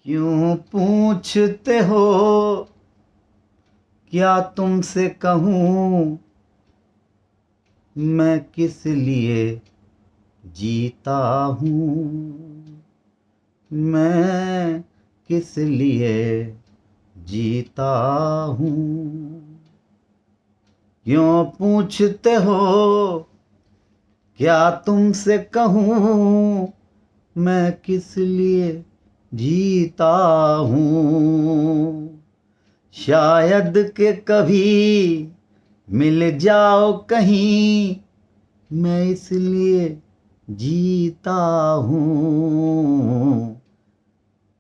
क्यों पूछते हो, क्या तुमसे कहूँ, मैं किस लिए जीता हूँ। मैं किस लिए जीता हूँ। क्यों पूछते हो, क्या तुमसे कहूँ, मैं किस लिए जीता हूँ। शायद के कभी मिल जाओ कहीं, मैं इसलिए जीता हूँ।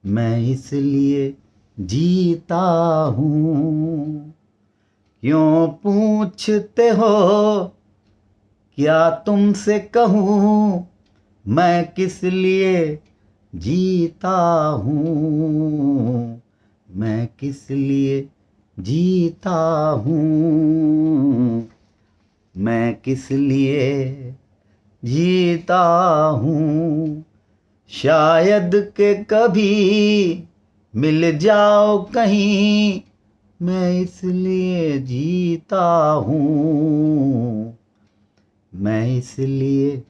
मैं इसलिए जीता हूँ। क्यों पूछते हो, क्या तुमसे कहूँ, मैं किस लिए जीता हूँ। मैं किस लिए जीता हूँ। मैं किस लिए जीता हूँ। शायद के कभी मिल जाओ कहीं, मैं इसलिए जीता हूँ। मैं इसलिए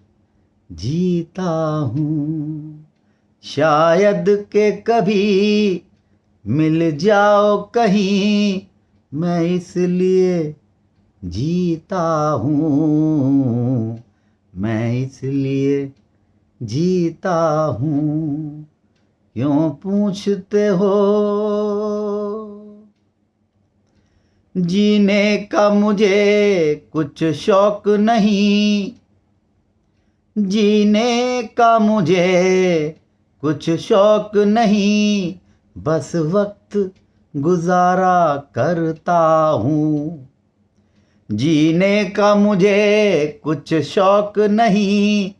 जीता हूँ। शायद के कभी मिल जाओ कहीं, मैं इसलिए जीता हूँ। मैं इसलिए जीता हूँ। क्यों पूछते हो। जीने का मुझे कुछ शौक नहीं, जीने का मुझे कुछ शौक नहीं, बस वक्त गुजारा करता हूँ। जीने का मुझे कुछ शौक नहीं,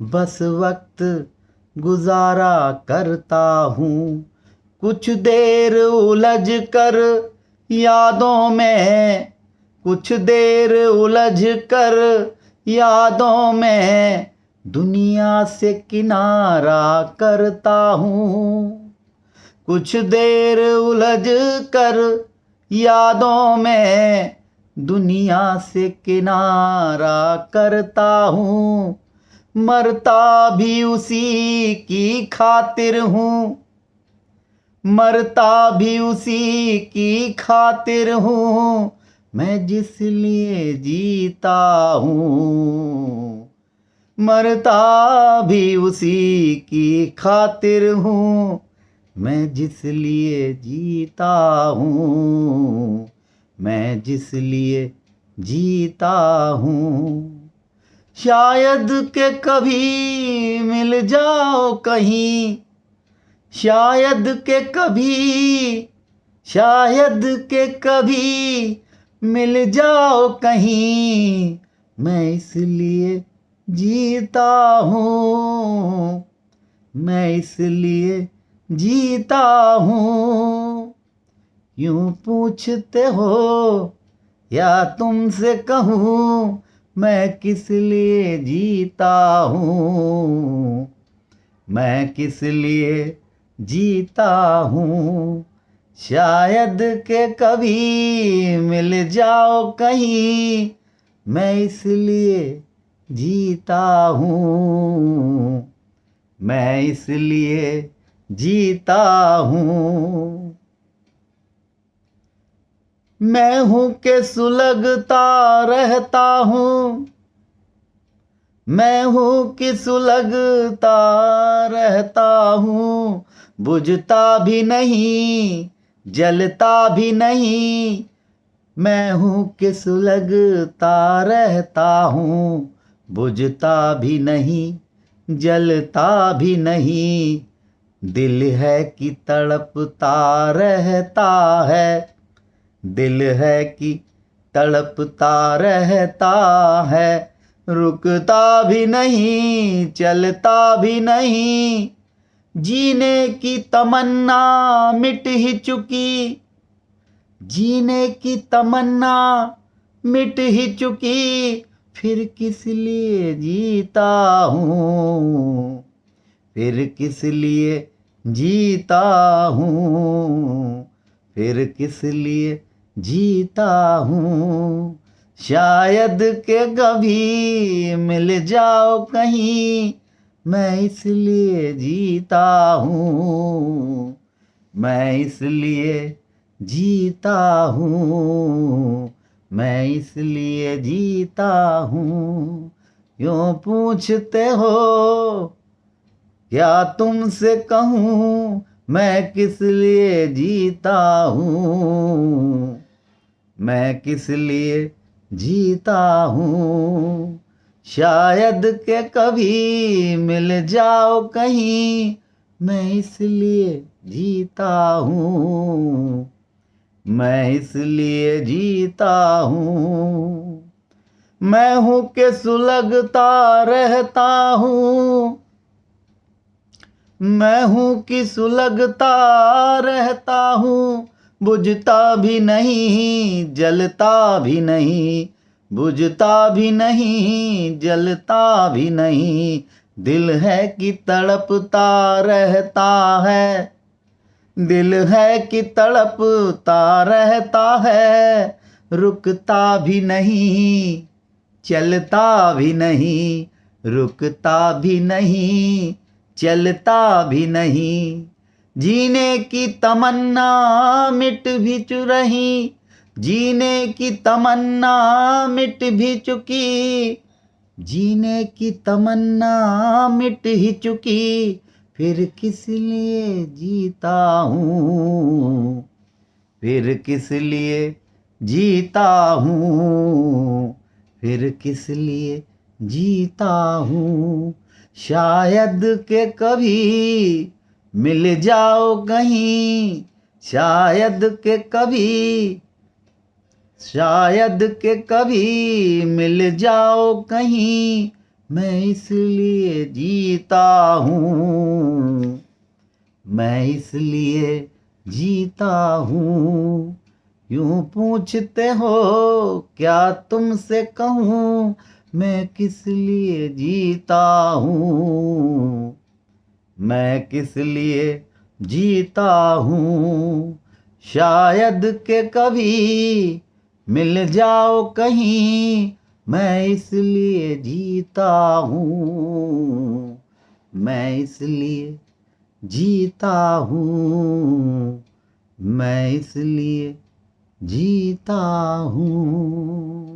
बस वक्त गुजारा करता हूँ। कुछ देर उलझ कर यादों में, कुछ देर उलझ कर यादों में, दुनिया से किनारा करता हूँ। कुछ देर उलझ कर यादों में, दुनिया से किनारा करता हूँ। मरता भी उसी की खातिर हूँ, मरता भी उसी की खातिर हूँ, मैं जिस लिए जीता हूँ। मरता भी उसी की खातिर हूँ, मैं जिस लिए जीता हूँ। मैं जिस लिए जीता हूँ। शायद के कभी मिल जाओ कहीं, शायद के कभी, शायद के कभी मिल जाओ कहीं, मैं इसलिए जीता हूँ। मैं इसलिए जीता हूँ। क्यों पूछते हो, या तुमसे कहूँ, मैं किस लिए जीता हूँ। मैं किस लिए जीता हूँ। शायद के कभी मिल जाओ कहीं, मैं इसलिए जीता हूँ। मैं इसलिए जीता हूँ। मैं हूँ के सुलगता रहता हूँ, मैं हूँ कि सुलगता रहता हूँ। बुझता भी नहीं, जलता भी नहीं, मैं हूँ कि सुलगता रहता हूँ। बुझता भी नहीं, जलता भी नहीं, दिल है कि तड़पता रहता है। दिल है कि तड़पता रहता है, रुकता भी नहीं, चलता भी नहीं। जीने की तमन्ना मिट ही चुकी, जीने की तमन्ना मिट ही चुकी, फिर किस लिए जीता हूँ। फिर किस लिए जीता हूँ, फिर किस लिए जीता हूँ। शायद के कभी मिल जाओ कहीं, मैं इसलिए जीता हूँ, मैं इसलिए जीता हूँ, मैं इसलिए जीता हूँ। क्यों पूछते हो क्या तुमसे कहूँ, मैं किस लिए जीता हूँ, मैं किस लिए जीता हूँ। शायद के कभी मिल जाओ कहीं, मैं इसलिए जीता हूँ, मैं इसलिए जीता हूँ। मैं हूँ कि सुलगता रहता हूँ, मैं हूँ कि सुलगता रहता हूँ, बुझता भी नहीं जलता भी नहीं, बुझता भी नहीं जलता भी नहीं। दिल है कि तड़पता रहता है, दिल है कि तड़पता रहता है, रुकता भी नहीं चलता भी नहीं, रुकता भी नहीं चलता भी नहीं। जीने की तमन्ना मिट भी रही, जीने की तमन्ना मिट भी चुकी, जीने की तमन्ना मिट ही चुकी। फिर किस लिए जीता हूँ, फिर किस लिए जीता हूँ, फिर किस लिए जीता हूँ। शायद के कभी मिल जाओ कहीं, शायद के कभी, शायद के कभी मिल जाओ कहीं, मैं इसलिए जीता हूँ, मैं इसलिए जीता हूँ। यूं पूछते हो क्या तुमसे कहूँ, मैं किस लिए जीता हूँ, मैं किस लिए जीता हूँ। शायद के कभी मिल जाओ कहीं, मैं इसलिए जीता हूँ, मैं इसलिए जीता हूँ, मैं इसलिए जीता हूँ।